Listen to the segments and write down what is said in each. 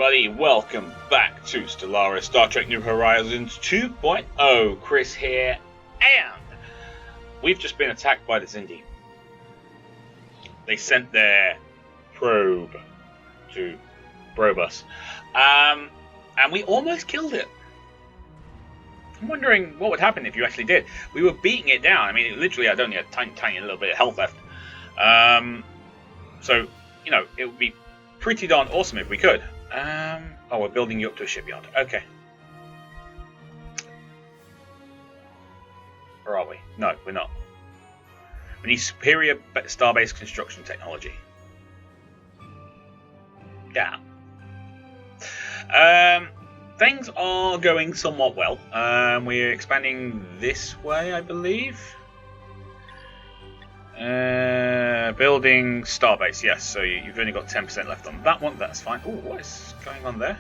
everybody, welcome back to Stellaris Star Trek New Horizons 2.0. Chris here, and we've just been attacked by the Xindi. They sent their probe to probe us, and we almost killed it. I'm wondering what would happen if you actually did. We were beating it down. I mean, literally had only a tiny little bit of health left. So, you know, it would be pretty darn awesome if we could. Oh, we're building you up to a shipyard. Okay. Or are we? No, we're not. We need superior star-based construction technology. Yeah. Things are going somewhat well. We're expanding this way, I believe. Building starbase, yes. So you've only got 10% left on that one. That's fine. Oh, what is going on there?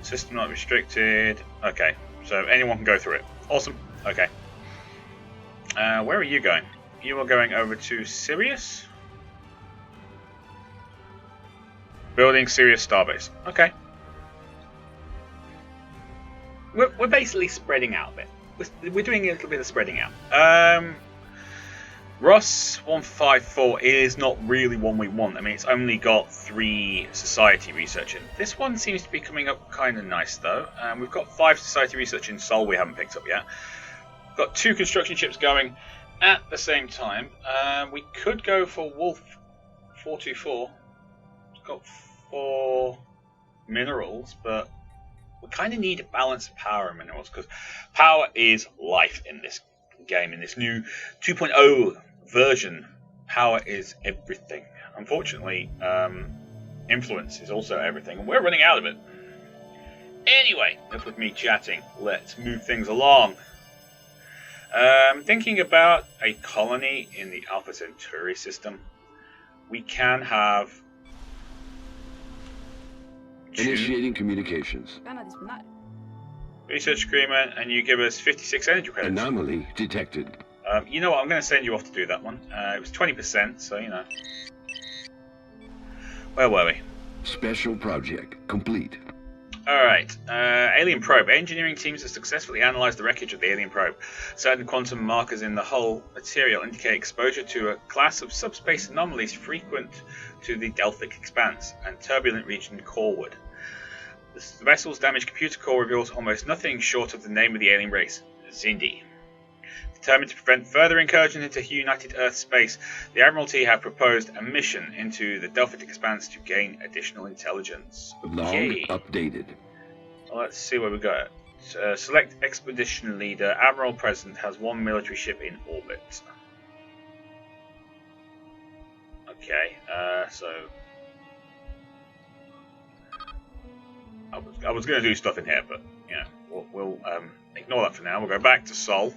System not restricted. Okay, so anyone can go through it. Awesome. Okay. Where are you going? You are going over to Sirius. Building Sirius starbase. Okay. We're basically spreading out a bit. We're doing a little bit of spreading out. Ross 154 is not really one we want. I mean, it's only got 3 society research in. This one seems to be coming up kind of nice, though. We've got 5 society research in Sol we haven't picked up yet. We've got 2 construction ships going at the same time. We could go for Wolf 424. It's got 4 minerals, but we kind of need a balance of power and minerals, because power is life in this game. In this new 2.0 version, power is everything. Unfortunately, influence is also everything, and we're running out of it. Anyway, enough with me chatting. Let's move things along. Thinking about a colony in the Alpha Centauri system. We can have 2 initiating communications. Research agreement, and you give us 56 energy credits. Anomaly detected. You know what? I'm going to send you off to do that one. It was 20%, so you know. Where were we? Special project complete. Alright. Alien probe. Engineering teams have successfully analysed the wreckage of the alien probe. Certain quantum markers in the hull material indicate exposure to a class of subspace anomalies frequent to the Delphic expanse and turbulent region coreward. The vessel's damaged computer core reveals almost nothing short of the name of the alien race, Xindi. Determined to prevent further incursion into United Earth space, the Admiralty have proposed a mission into the Delphic expanse to gain additional intelligence. Log updated. Well, let's see where we got. Select expedition leader. Admiral President has 1 military ship in orbit. Okay, so I was going to do stuff in here, but you know, we'll ignore that for now. We'll go back to Sol.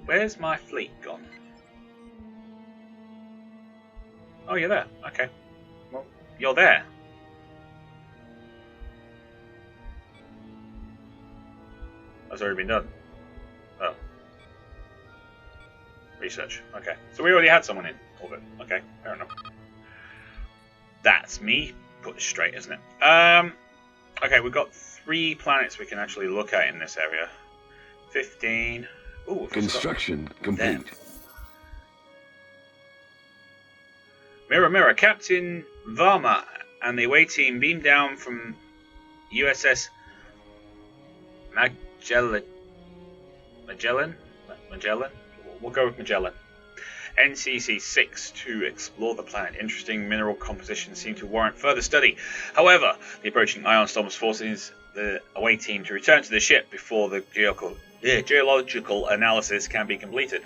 Where's my fleet gone? Oh, you're there. Okay. Well, you're there. That's already been done. Oh. Research. Okay. So we already had someone in orbit. Okay, fair enough. That's me put straight, isn't it? Okay, we've got 3 planets we can actually look at in this area. 15. Ooh, construction complete. Mirror, mirror. Captain Varma and the away team beam down from USS Magellan. We'll go with Magellan. NCC-6 to explore the planet. Interesting mineral compositions seem to warrant further study. However, the approaching ion storm is forcing the away team to return to the ship before the geological analysis can be completed.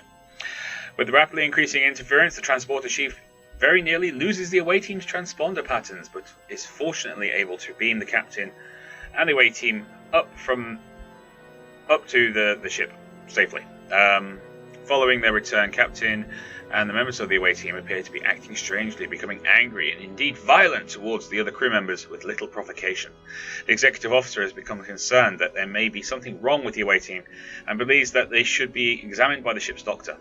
With the rapidly increasing interference, the transporter chief very nearly loses the away team's transponder patterns, but is fortunately able to beam the captain and the away team up to the ship safely. Following their return, Captain and the members of the away team appear to be acting strangely, becoming angry and indeed violent towards the other crew members with little provocation. The executive officer has become concerned that there may be something wrong with the away team and believes that they should be examined by the ship's doctor.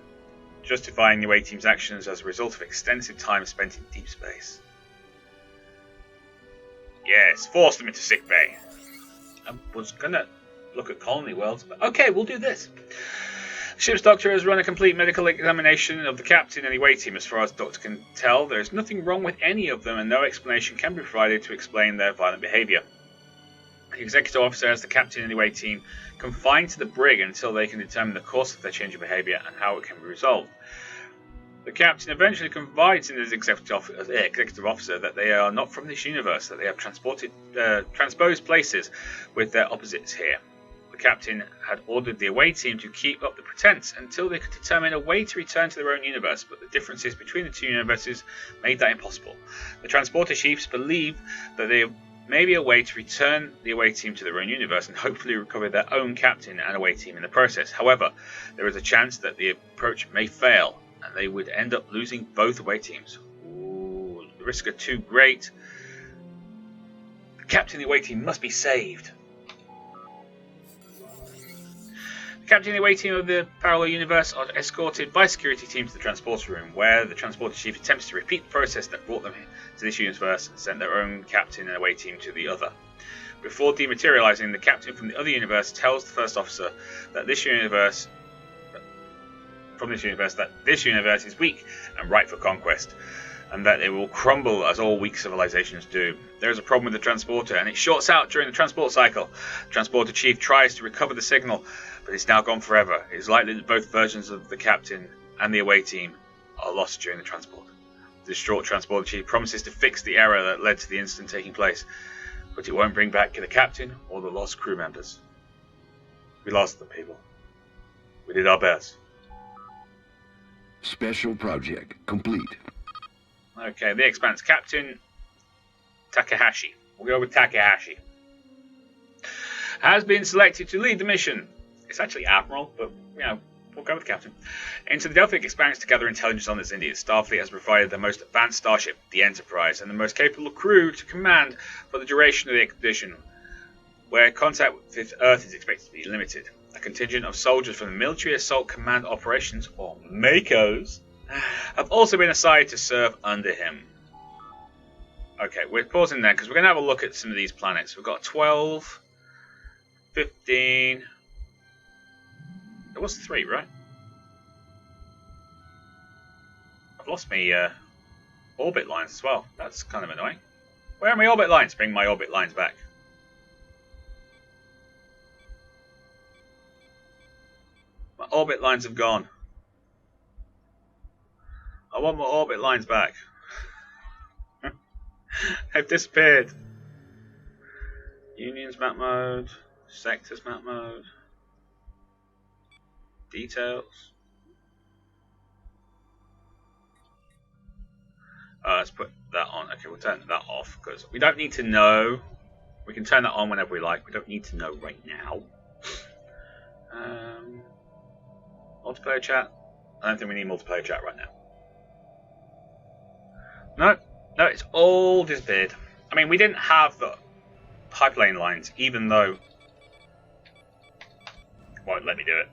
justifying the away team's actions as a result of extensive time spent in deep space. Yes, force them into sickbay. I was gonna look at colony worlds, but okay, we'll do this. The ship's doctor has run a complete medical examination of the captain and the away team. As far as the doctor can tell, there is nothing wrong with any of them, and no explanation can be provided to explain their violent behaviour. The executive officer has the captain and the away team confined to the brig until they can determine the course of their change of behaviour and how it can be resolved. The captain eventually confides in his executive officer that they are not from this universe, that they have transposed places with their opposites here. The captain had ordered the away team to keep up the pretense until they could determine a way to return to their own universe, but the differences between the two universes made that impossible. The transporter chiefs believe that there may be a way to return the away team to their own universe and hopefully recover their own captain and away team in the process. However, there is a chance that the approach may fail, and they would end up losing both away teams. Ooh, the risks are too great. The captain and the away team must be saved. The captain and the away team of the parallel universe are escorted by security teams to the transporter room, where the transporter chief attempts to repeat the process that brought them to this universe and sent their own captain and away team to the other. Before dematerializing, the captain from the other universe tells the first officer that this universe is weak and ripe for conquest, and that it will crumble as all weak civilizations do. There is a problem with the transporter, and it shorts out during the transport cycle. The transporter chief tries to recover the signal, but it's now gone forever. It is likely that both versions of the captain and the away team are lost during the transport. The distraught transporter chief promises to fix the error that led to the incident taking place, but it won't bring back the captain or the lost crew members. We lost them, people. We did our best. Special project complete. Okay, the Expanse captain, Takahashi. We'll go with Takahashi. Has been selected to lead the mission. It's actually Admiral, but, we'll go with Captain. Into the Delphic Expanse to gather intelligence on its Indies. Starfleet has provided the most advanced starship, the Enterprise, and the most capable crew to command for the duration of the expedition, where contact with Earth is expected to be limited. A contingent of soldiers from the Military Assault Command Operations, or MACOs, have also been assigned to serve under him. Okay, we're pausing there because we're going to have a look at some of these planets. We've got 12, 15... There was 3, right? I've lost my orbit lines as well. That's kind of annoying. Where are my orbit lines? Bring my orbit lines back. My orbit lines have gone. I want my orbit lines back. They've disappeared. Unions map mode. Sectors map mode. Details. Let's put that on. Okay, we'll turn that off because we don't need to know. We can turn that on whenever we like. We don't need to know right now. Multiplayer chat. I don't think we need multiplayer chat right now. No, it's all disappeared. I mean, we didn't have the pipeline lines, even though it won't let me do it.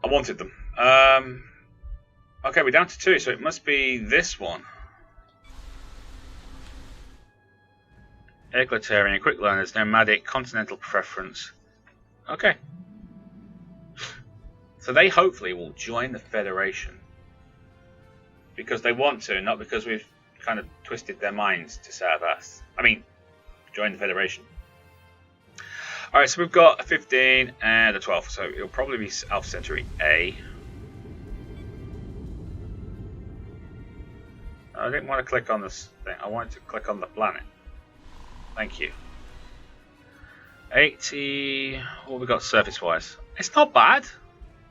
I wanted them. Okay, we're down to 2, so it must be this one. Egalitarian, quick learners, nomadic, continental preference. Okay. So they hopefully will join the Federation. Because they want to, not because we've kind of twisted their minds to serve us. I mean, join the Federation. Alright, so we've got a 15 and a 12, so it'll probably be Alpha Centauri A. I didn't want to click on this thing, I wanted to click on the planet. Thank you. 80, what have we got surface-wise? It's not bad.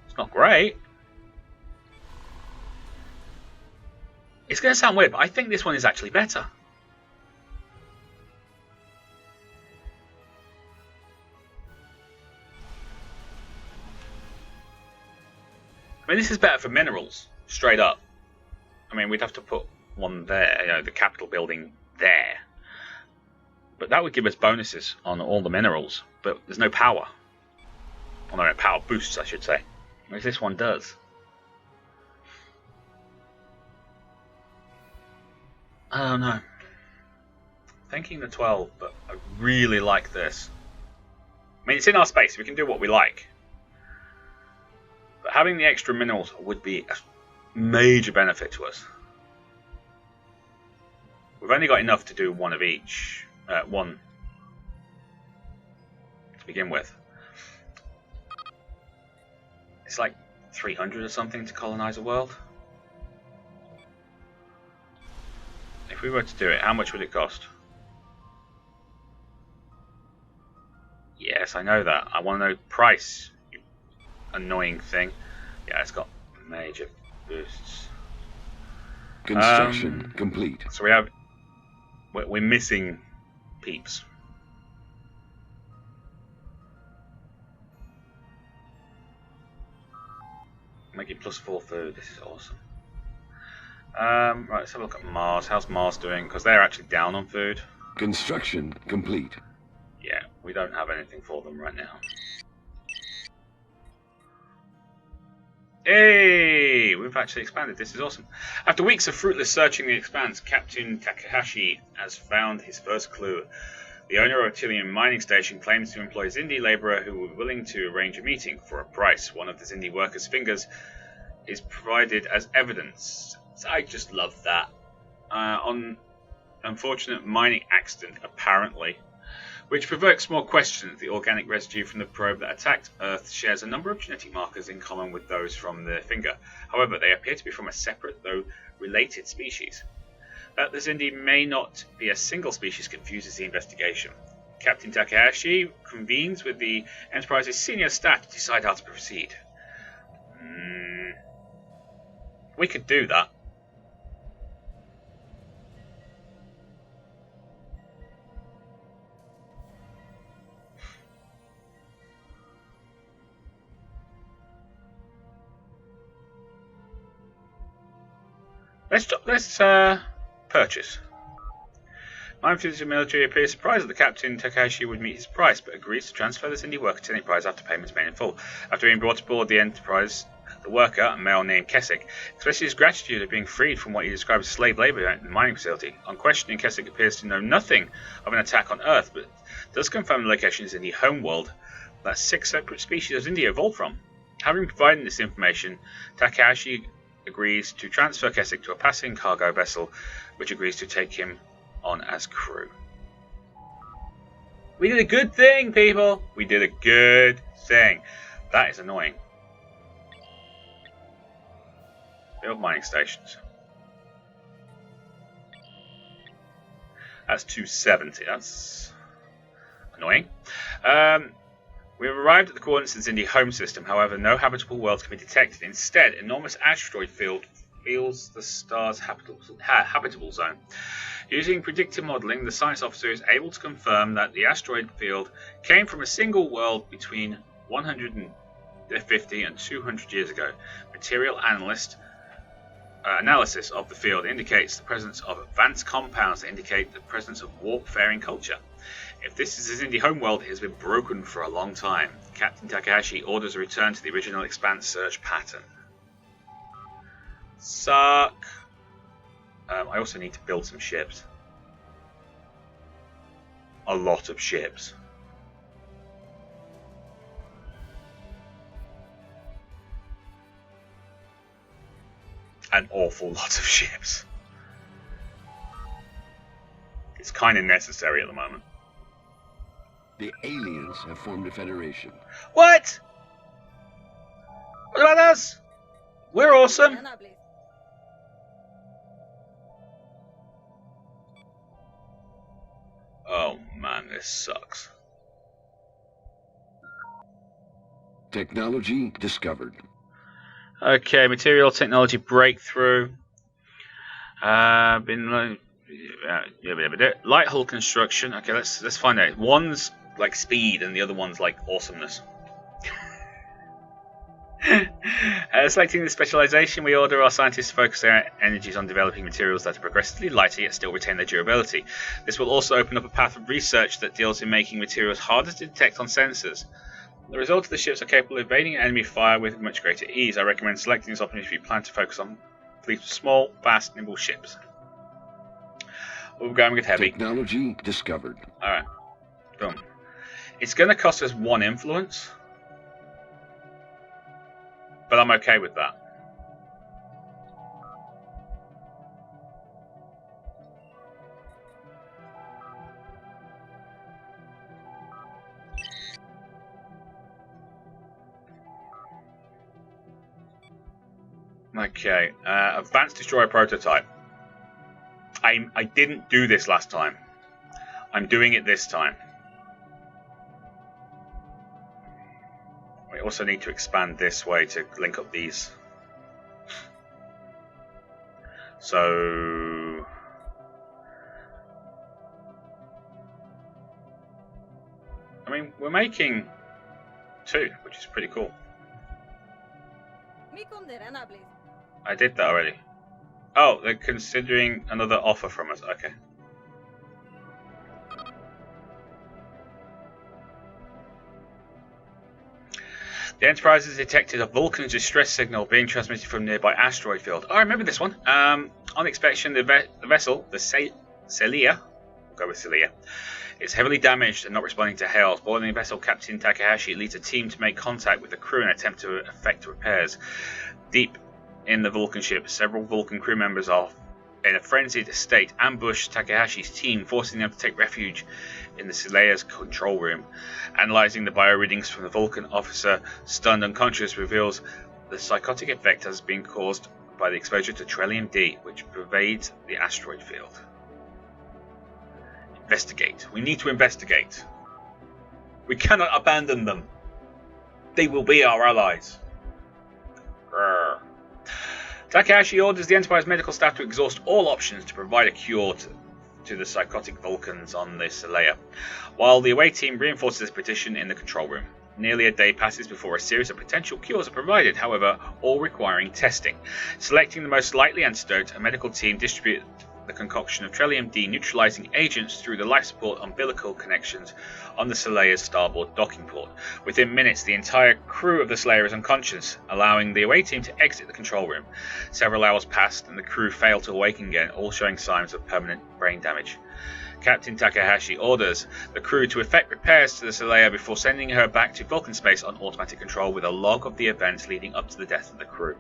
It's not great. It's going to sound weird, but I think this one is actually better. I mean, this is better for minerals, straight up. I mean, we'd have to put one there, the capital building there. But that would give us bonuses on all the minerals, but there's no power. Well, no, power boosts, I should say. Which this one does. I don't know. Thinking the 12, but I really like this. I mean, it's in our space, we can do what we like. But having the extra minerals would be a major benefit to us. We've only got enough to do one of each. One to begin with. It's like 300 or something to colonize a world. If we were to do it, how much would it cost? Yes, I know that. I want to know price. You annoying thing. Yeah, it's got major boosts. Construction complete. So we're missing peeps. Make it +4 food. This is awesome. Right, let's have a look at Mars. How's Mars doing? Because they're actually down on food. Construction complete. Yeah, we don't have anything for them right now. Hey, we've actually expanded. This is awesome. After weeks of fruitless searching the expanse, Captain Takahashi has found his first clue. The owner of Tilium mining station claims to employ Zindi laborer who were willing to arrange a meeting for a price. One of the Zindi workers' fingers is provided as evidence. So I just love that. On unfortunate mining accident, apparently, which provokes more questions. The organic residue from the probe that attacked Earth shares a number of genetic markers in common with those from the finger. However, they appear to be from a separate, though related species. That the Zindi may not be a single species confuses the investigation. Captain Takahashi convenes with the Enterprise's senior staff to decide how to proceed. We could do that. Let's purchase. Minefields military appears surprised that the Captain Takahashi would meet his price, but agrees to transfer the Zindi worker to Enterprise after payments made in full. After being brought aboard the Enterprise, the worker, a male named Keswick, expresses his gratitude at being freed from what he describes as slave labor at the mining facility. On questioning, Keswick appears to know nothing of an attack on Earth, but does confirm the location is in the homeworld that 6 separate species of Zindi evolved from. Having provided this information, Takahashi agrees to transfer Keswick to a passing cargo vessel, which agrees to take him on as crew. We did a good thing, people! We did a good thing. That is annoying. Build mining stations. That's 270. That's annoying. We have arrived at the coordinates of the Zindi home system. However, no habitable worlds can be detected. Instead, an enormous asteroid field fills the star's habitable zone. Using predictive modeling, the science officer is able to confirm that the asteroid field came from a single world between 150 and 200 years ago. Material analysis of the field indicates the presence of advanced compounds that indicate the presence of warp-faring culture. If this is a Zindi homeworld, it has been broken for a long time. Captain Takahashi orders a return to the original expanse search pattern. Suck. I also need to build some ships. A lot of ships. An awful lot of ships. It's kind of necessary at the moment. The aliens have formed a federation. What? What about us? We're awesome. Oh man, this sucks. Technology discovered. Okay, material technology breakthrough. Light hull construction. Okay, let's find out. One's like speed, and the other one's like awesomeness. Selecting the specialization, we order our scientists to focus their energies on developing materials that are progressively lighter yet still retain their durability. This will also open up a path of research that deals in making materials harder to detect on sensors. The result of the ships are capable of evading enemy fire with much greater ease. I recommend selecting this opportunity if you plan to focus on fleets of small, fast, nimble ships. We're going with heavy. Technology discovered. Alright. Boom. It's going to cost us 1 influence. But I'm okay with that. Okay, Advanced Destroyer Prototype. I didn't do this last time. I'm doing it this time. We also need to expand this way to link up these. So... I mean, we're making 2, which is pretty cool. I did that already. Oh, they're considering another offer from us. Okay. The Enterprise has detected a Vulcan distress signal being transmitted from nearby asteroid field. Oh, I remember this one. On inspection, the vessel, the Celia, we'll go with Celia, is heavily damaged and not responding to hails. Boarding the vessel, Captain Takahashi leads a team to make contact with the crew and attempt to effect repairs. Deep in the Vulcan ship, several Vulcan crew members are in a frenzied state, ambush Takahashi's team, forcing them to take refuge in the Celia's control room. Analyzing the bio readings from the Vulcan officer, stunned unconscious, reveals the psychotic effect has been caused by the exposure to Trellium-D, which pervades the asteroid field. Investigate. We need to investigate. We cannot abandon them. They will be our allies. Grr. Takahashi orders the Enterprise medical staff to exhaust all options to provide a cure to the psychotic Vulcans on the Celia, while the away team reinforces this petition in the control room. Nearly a day passes before a series of potential cures are provided, however, all requiring testing. Selecting the most likely antidote, a medical team distributes the concoction of Trellium-D neutralizing agents through the life support umbilical connections on the Celia's starboard docking port. Within minutes, the entire crew of the Celia is unconscious, allowing the away team to exit the control room. Several hours passed, and the crew failed to awaken again, all showing signs of permanent brain damage. Captain Takahashi orders the crew to effect repairs to the Celia before sending her back to Vulcan space on automatic control with a log of the events leading up to the death of the crew.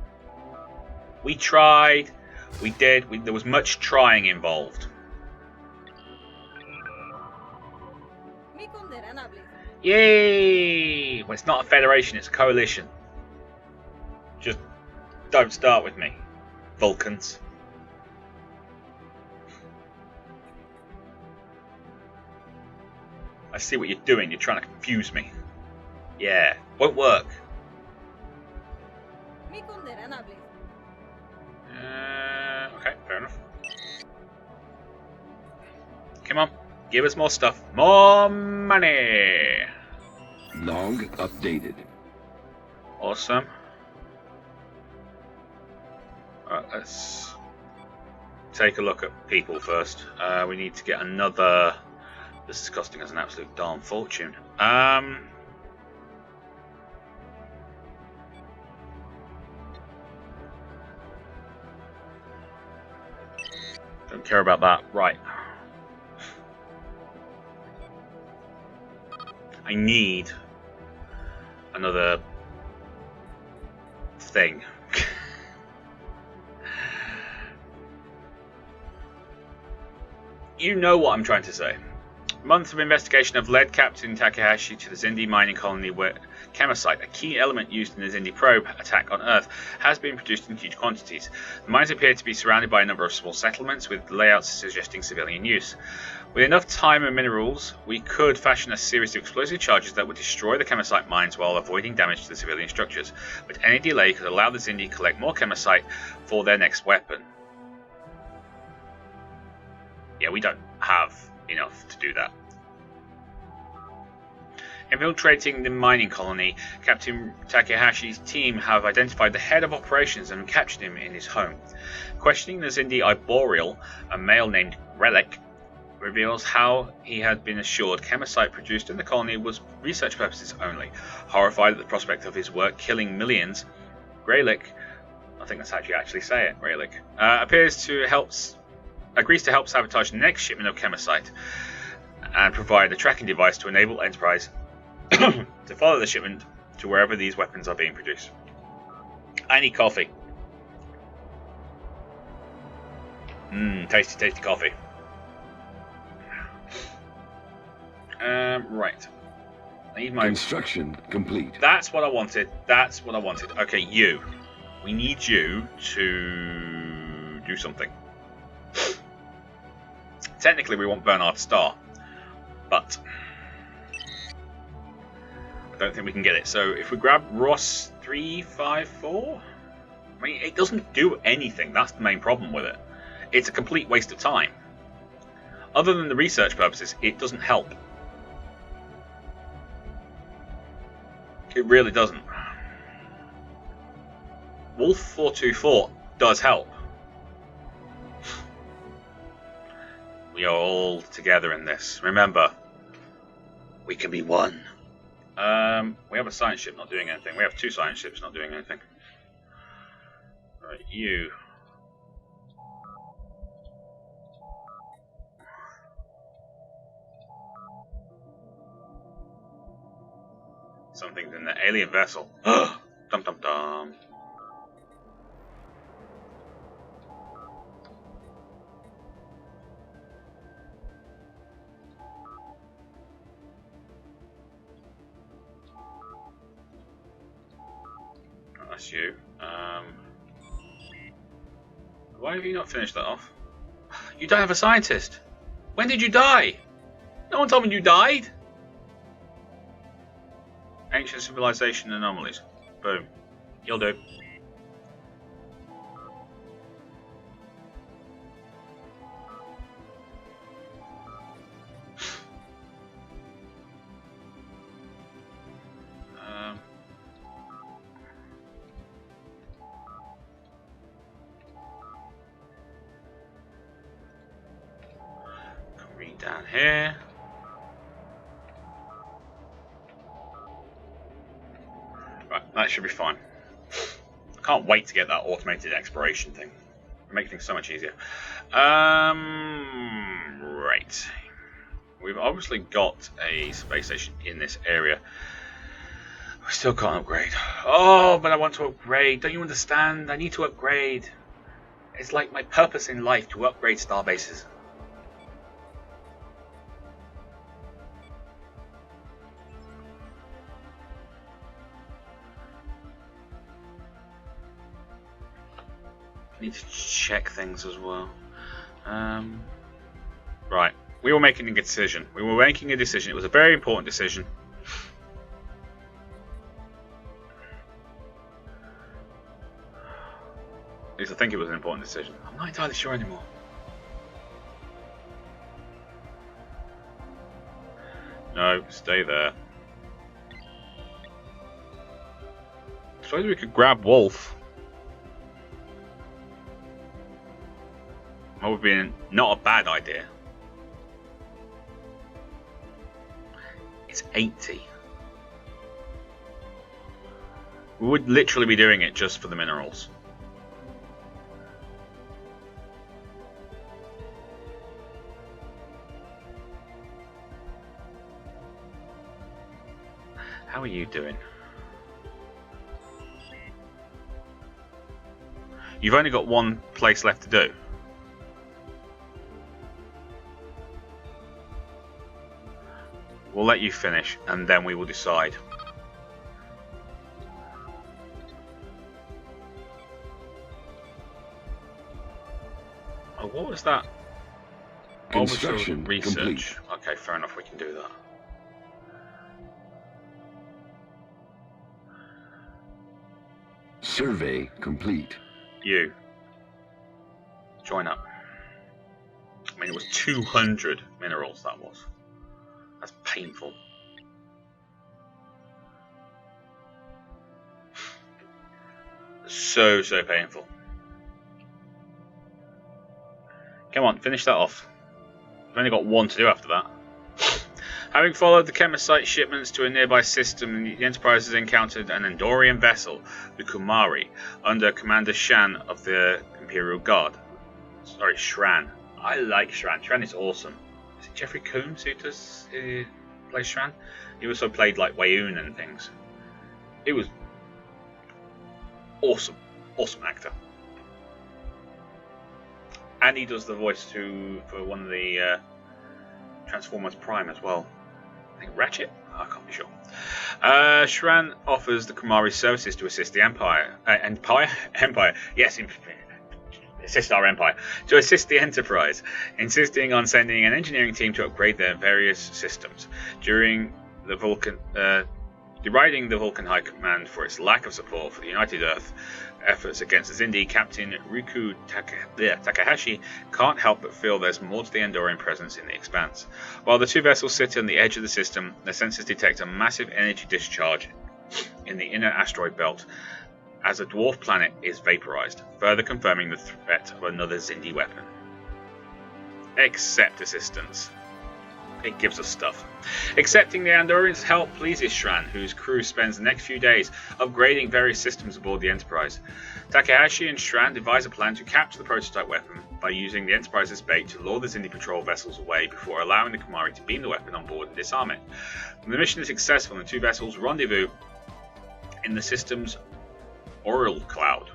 We tried. We did. There was much trying involved. Yay! Well, it's not a federation, it's a coalition. Just don't start with me, Vulcans. I see what you're doing. You're trying to confuse me. Yeah, won't work. Okay, fair enough. Come on, give us more stuff. More money! Log updated. Awesome. Alright, let's take a look at people first. We need to get another... This is costing us an absolute darn fortune. Don't care about that. Right. I need another thing. You know what I'm trying to say. Months of investigation have led Captain Takahashi to the Xindi mining colony where chemosite, a key element used in the Xindi probe attack on Earth, has been produced in huge quantities. The mines appear to be surrounded by a number of small settlements with layouts suggesting civilian use. With enough time and minerals, we could fashion a series of explosive charges that would destroy the chemosite mines while avoiding damage to the civilian structures. But any delay could allow the Xindi to collect more chemosite for their next weapon. Yeah, we don't have enough to do that. Infiltrating the mining colony, Captain Takahashi's team have identified the head of operations and captured him in his home. Questioning the Xindi Arboreal, a male named Relic, reveals how he had been assured chemicite produced in the colony was research purposes only. Horrified at the prospect of his work killing millions, Greylick, I think that's how you actually say it, Greylick, agrees to help sabotage the next shipment of chemicite and provide a tracking device to enable Enterprise to follow the shipment to wherever these weapons are being produced. I need coffee. Tasty, tasty coffee. Right. I need my Construction complete. That's what I wanted. That's what I wanted. Okay, you. We need you to do something. Technically, we want Bernard Starr, but I don't think we can get it. So if we grab Ross 354, I mean, it doesn't do anything. That's the main problem with it. It's a complete waste of time. Other than the research purposes, it doesn't help. It really doesn't. Wolf 424 does help. We are all together in this. Remember, we can be one. We have a science ship not doing anything. We have two science ships not doing anything. Right, you. Something's in the alien vessel. Dum dum dum. That's you. Why have you not finished that off? You don't have a scientist. When did you die? No one told me you died. Ancient civilization anomalies. Boom. You'll do. Read down here. Right, that should be fine. Can't wait to get that automated exploration thing. It'll make things so much easier. Right. We've obviously got a space station in this area. We still can't upgrade. Oh, but I want to upgrade. Don't you understand? I need to upgrade. It's like my purpose in life to upgrade star bases. I need to check things as well. Right. We were making a decision. We were making a decision. It was a very important decision. At least I think it was an important decision. I'm not entirely sure anymore. No, stay there. I suppose we could grab Wolf. That would have been not a bad idea. It's 80. We would literally be doing it just for the minerals. How are you doing? You've only got one place left to do. We'll let you finish, and then we will decide. Oh, what was that? Construction research. complete. Okay, fair enough. We can do that. Survey complete. You join up. I mean, it was 200 minerals. That was. That's painful. So painful. Come on, finish that off. I've only got one to do after that. Having followed the Chemisite shipments to a nearby system, the Enterprise has encountered an Andorian vessel, the Kumari, under Commander Shan of the Imperial Guard. Sorry, Shran. I like Shran. Shran is awesome. Is it Jeffrey Combs who plays Shran? He also played like Wayoon and things. He was awesome. Awesome actor. And he does the voice for one of the Transformers Prime as well. I think Ratchet? I can't be sure. Shran offers the Kumari services to assist the Empire. Empire? Yes, assist our Empire. To assist the Enterprise, insisting on sending an engineering team to upgrade their various systems. Deriding the Vulcan High Command for its lack of support for the United Earth efforts against the Xindi, Captain Riku Takahashi can't help but feel there's more to the Andorian presence in the expanse. While the two vessels sit on the edge of the system, their sensors detect a massive energy discharge in the inner asteroid belt as a dwarf planet is vaporized, further confirming the threat of another Xindi weapon. Accept assistance. It gives us stuff. Accepting the Andorians' help pleases Shran, whose crew spends the next few days upgrading various systems aboard the Enterprise. Takahashi and Shran devise a plan to capture the prototype weapon by using the Enterprise's bait to lure the Xindi patrol vessels away before allowing the Kumari to beam the weapon on board and disarm it. When the mission is successful and the two vessels rendezvous in the system's Aural Cloud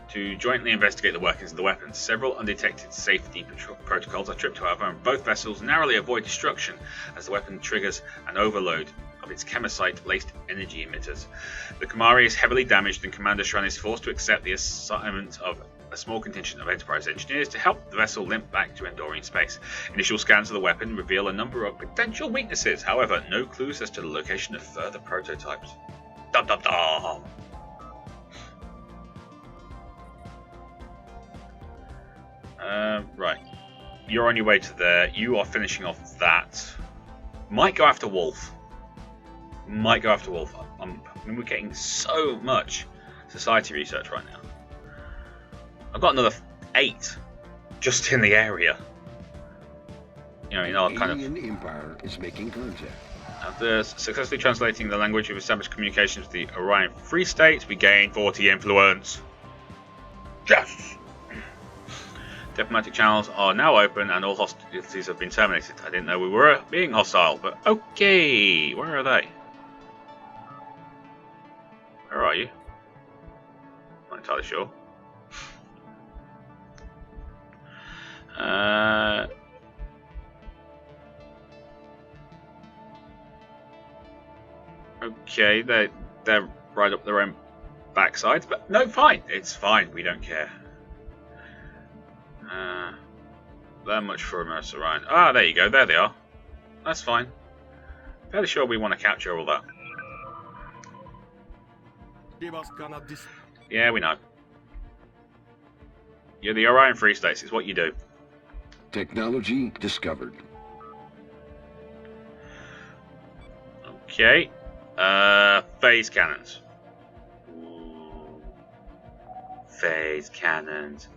to jointly investigate the workings of the weapons. Several undetected safety protocols are tripped, however, and both vessels narrowly avoid destruction as the weapon triggers an overload of its chemisite-laced energy emitters. The Kumari is heavily damaged, and Commander Shran is forced to accept the assignment of a small contingent of Enterprise engineers to help the vessel limp back to Andorian space. Initial scans of the weapon reveal a number of potential weaknesses, however, no clues as to the location of further prototypes. Dum dum dum! Right. You're on your way to there. You are finishing off that. Might go after Wolf. I mean, we're getting so much society research right now. I've got another 8 just in the area. You know, in our kind of. The Alien Empire is making contact. After successfully translating the language of established communications with the Orion Free State, we gain 40 influence. Yes! Diplomatic channels are now open and all hostilities have been terminated. I didn't know we were being hostile, but okay. Where are they? Where are you? Not entirely sure. Okay, they're right up their own backsides, but no, fine. It's fine. We don't care. That much for Mercer Ryan. Ah, there you go. There they are. That's fine. Fairly sure we want to capture all that. Yeah, we know. You're the Orion Free States. It's what you do. Technology discovered. Okay. Phase cannons. Phase cannons.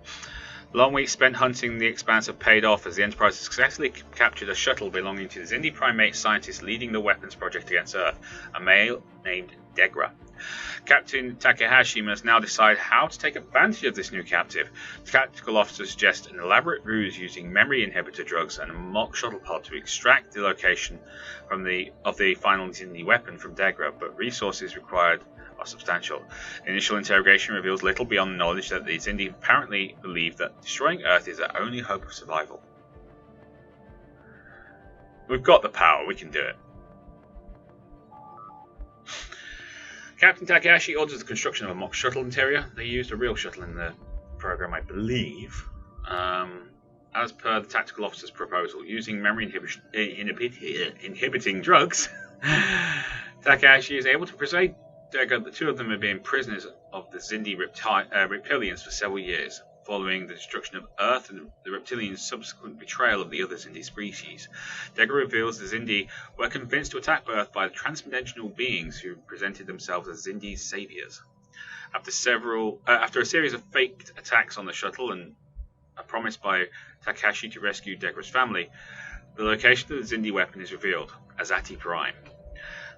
Long weeks spent hunting the Expanse have paid off as the Enterprise successfully captured a shuttle belonging to the Xindi primate scientist leading the weapons project against Earth, a male named Degra. Captain Takahashi must now decide how to take advantage of this new captive. The tactical officer suggests an elaborate ruse using memory inhibitor drugs and a mock shuttle pod to extract the location of the final Xindi weapon from Degra, but resources required are substantial. The initial interrogation reveals little beyond the knowledge that the Xindi apparently believe that destroying Earth is their only hope of survival. We've got the power, we can do it. Captain Takahashi orders the construction of a mock shuttle interior. They used a real shuttle in the program, I believe. As per the tactical officer's proposal, using memory inhibiting drugs, Takahashi is able to persuade Degra, the two of them have been prisoners of the Xindi reptilians for several years, following the destruction of Earth and the reptilians' subsequent betrayal of the other Xindi species. Degra reveals the Xindi were convinced to attack Earth by the transdimensional beings who presented themselves as Xindi's saviors. After a series of faked attacks on the shuttle and a promise by Takahashi to rescue Degra's family. The location of the Xindi weapon is revealed, Azati Prime.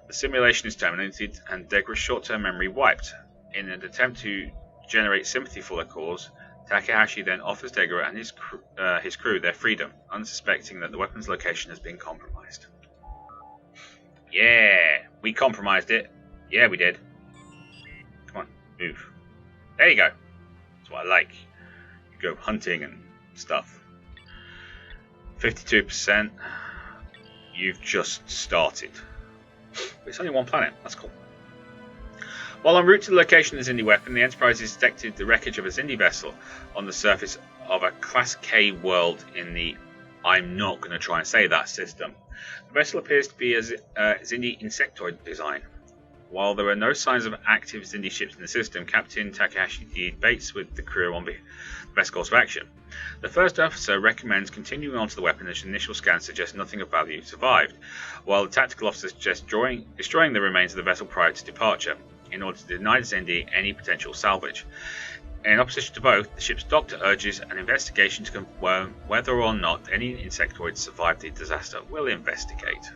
The simulation is terminated and Degra's short-term memory wiped. In an attempt to generate sympathy for their cause, Takahashi then offers Degra and his crew their freedom, unsuspecting that the weapon's location has been compromised. Yeah, we compromised it. Yeah, we did. Come on, move. There you go. That's what I like. You go hunting and stuff. 52%. You've just started. It's only one planet. That's cool. While en route to the location of the Xindi weapon, the Enterprise has detected the wreckage of a Xindi vessel on the surface of a Class K world in the I'm not going to try and say that system. The vessel appears to be a Xindi insectoid design. While there are no signs of active Xindi ships in the system, Captain Takahashi debates with the crew on the best course of action. The first officer recommends continuing on to the weapon as initial scans suggest nothing of value survived, while the tactical officer suggests destroying the remains of the vessel prior to departure, in order to deny the Xindi any potential salvage. In opposition to both, the ship's doctor urges an investigation to confirm whether or not any insectoids survived the disaster. We'll investigate.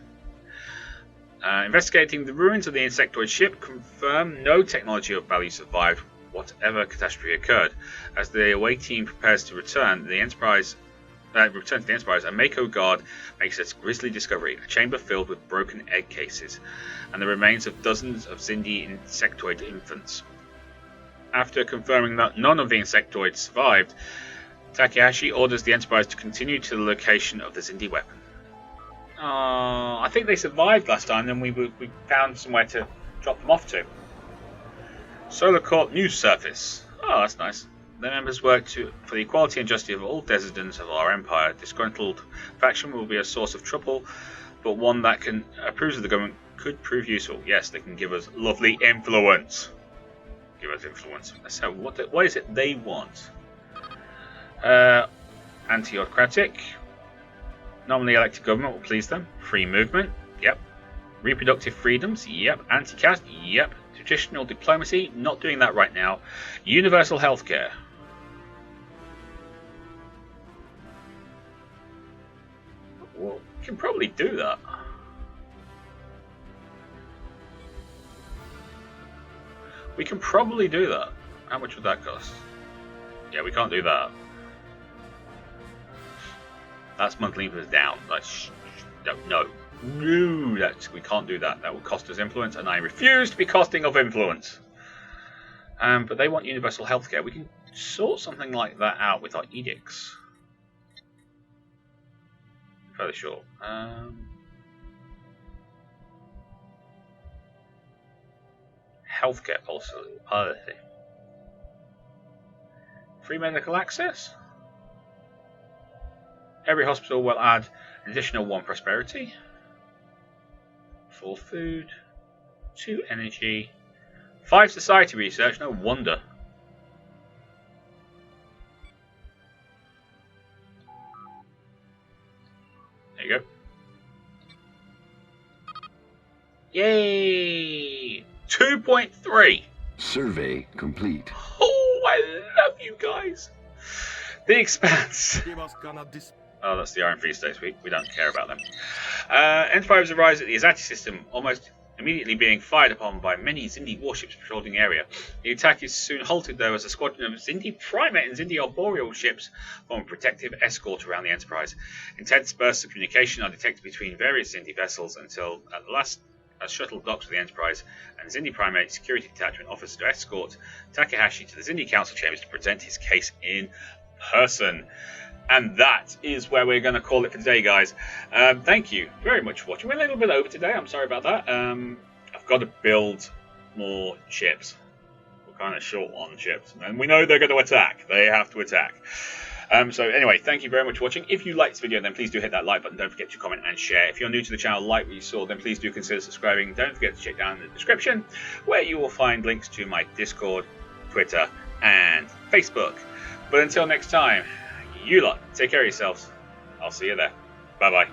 Investigating the ruins of the insectoid ship confirm no technology of value survived whatever catastrophe occurred. As the away team prepares to return to the Enterprise, a Mako guard makes a grisly discovery: a chamber filled with broken egg cases and the remains of dozens of Xindi insectoid infants. After confirming that none of the insectoids survived, Takahashi orders the Enterprise to continue to the location of the Xindi weapon. I think they survived last time, then we found somewhere to drop them off to. Solar Corp news surface. Oh, that's nice. The members work for the equality and justice of all descendants of our empire. Disgruntled faction will be a source of trouble, but one that can approves of the government could prove useful. Yes, they can give us lovely influence. Give us influence. Let's have what is it they want? Anti-autocratic. Nominally elected government will please them. Free movement. Yep. Reproductive freedoms. Yep. Anti-caste. Yep. Traditional diplomacy. Not doing that right now. Universal healthcare. Well, we can probably do that. We can probably do that. How much would that cost? Yeah, we can't do that. That's monthly influence down. No, we can't do that. That will cost us influence, and I refuse to be costing of influence. But they want universal healthcare. We can sort something like that out with our edicts. Fairly sure. Healthcare policy. Free medical access. Every hospital will add an additional 1 prosperity, 4 food, 2 energy, 5 society research. No wonder. There you go. Yay! 2.3. Survey complete. Oh, I love you guys. The Expanse. Oh, that's the Iron Feast Days. We don't care about them. Enterprise arrives at the Azati system, almost immediately being fired upon by many Xindi warships patrolling the area. The attack is soon halted, though, as a squadron of Xindi Primate and Xindi Arboreal ships form a protective escort around the Enterprise. Intense bursts of communication are detected between various Xindi vessels until, at last, a shuttle docks with the Enterprise, and Xindi Primate Security Detachment offers to escort Takahashi to the Xindi Council chambers to present his case in person. And that is where we're going to call it for today, guys. Thank you very much for watching. We're a little bit over today. I'm sorry about that. I've got to build more ships. We're kind of short on ships. And we know they're going to attack. They have to attack. So anyway, thank you very much for watching. If you liked this video, then please do hit that like button. Don't forget to comment and share. If you're new to the channel, like what you saw, then please do consider subscribing. Don't forget to check down in the description, where you will find links to my Discord, Twitter, and Facebook. But until next time, you lot, take care of yourselves. I'll see you there. Bye-bye.